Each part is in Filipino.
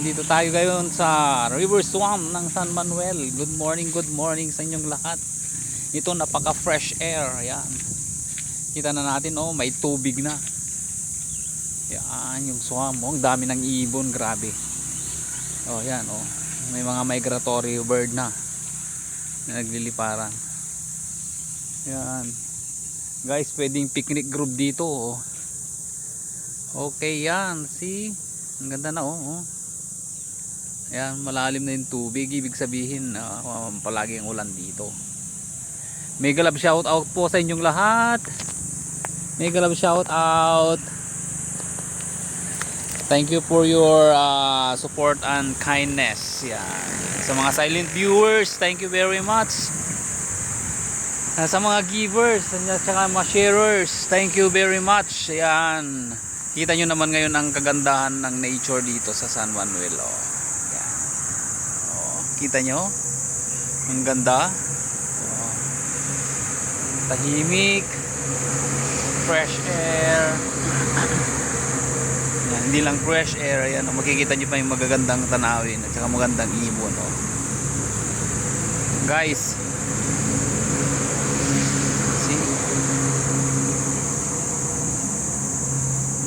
Dito tayo ngayon sa River Swamp ng San Manuel. Good morning sa inyong lahat. Ito napaka fresh air. Ayan. Kita na natin, oh, may tubig na. Yan yung swamp. Oh, ang dami ng ibon, grabe. Oh, yan, oh. May mga migratory bird na nagliliparan. Yan. Guys, pwedeng picnic group dito, oh. Okay, yan. See? Ang ganda na, oh. Ayan, malalim na yung tubig. Ibig sabihin, palaging ulan dito. Mega love shout out po sa inyong lahat. Mega love shout out. Thank you for your support and kindness. Yan. Sa mga silent viewers, thank you very much. Sa mga givers, at saka mga sharers, thank you very much. Ayan. Kita nyo naman ngayon ang kagandahan ng nature dito sa San Manuel. Oh. Yan. Oh, kita nyo? Ang ganda. Oh. Tahimik. Fresh air. Yan, hindi lang fresh air. Ayan, makikita nyo pa yung magagandang tanawin at saka magandang ibon. Oh. Guys,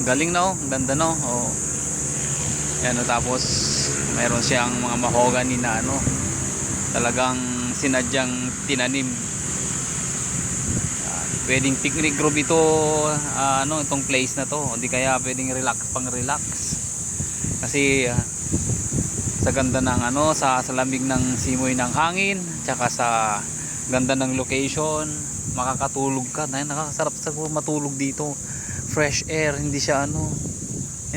galing na, oh, ganda, no. Oh. Yan, oh, tapos mayroon siyang mga mahogany na ano, talagang sinadyang tinanim. Pwedeng picnic group ito, ano, itong place na to. Hindi kaya pwedeng pang relax. Kasi sa ganda ng ano, sa lamig ng simoy ng hangin, tsaka sa ganda ng location, makakatulog ka. Nakakasarap sa matulog dito. Fresh air, hindi siya ano.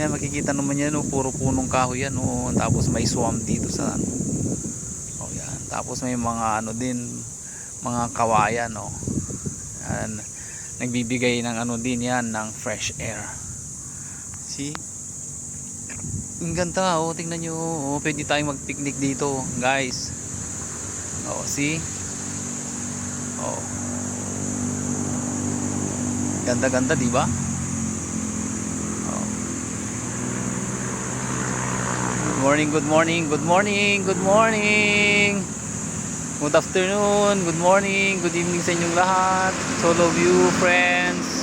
Yan, makikita naman yan, oh, puro punong kahoy yan, oh. Tapos may swamp dito sa ano. Oh, yan. Tapos may mga ano din, mga kawayan, oh. Yan. Nagbibigay ng ano din yan, ng fresh air. See? Ang ganda, oh. Tingnan nyo, oh. Pwede tayong mag-picnic dito, guys. Oh, see? Oh. Ganda-ganda, di ba? Good morning, good morning, good morning, good afternoon, good morning, good evening sa inyong lahat. To all of you friends,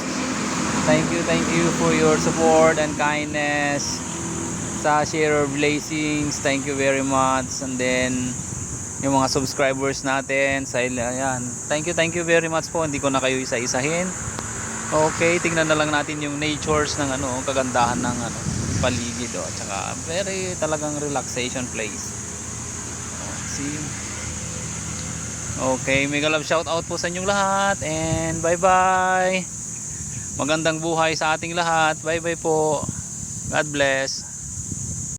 thank you for your support and kindness. Sa share of blessings, thank you very much. And then yung mga subscribers natin sa ayan, thank you very much po. Hindi ko na kayo isa-isahin. Okay, tingnan na lang natin yung natures ng ano, kagandahan ng ano, paligid, oh, tsaka very talagang relaxation place. Oh, see? Okay, mega love shout out po sa inyong lahat and bye bye. Magandang buhay sa ating lahat. Bye bye po. God bless.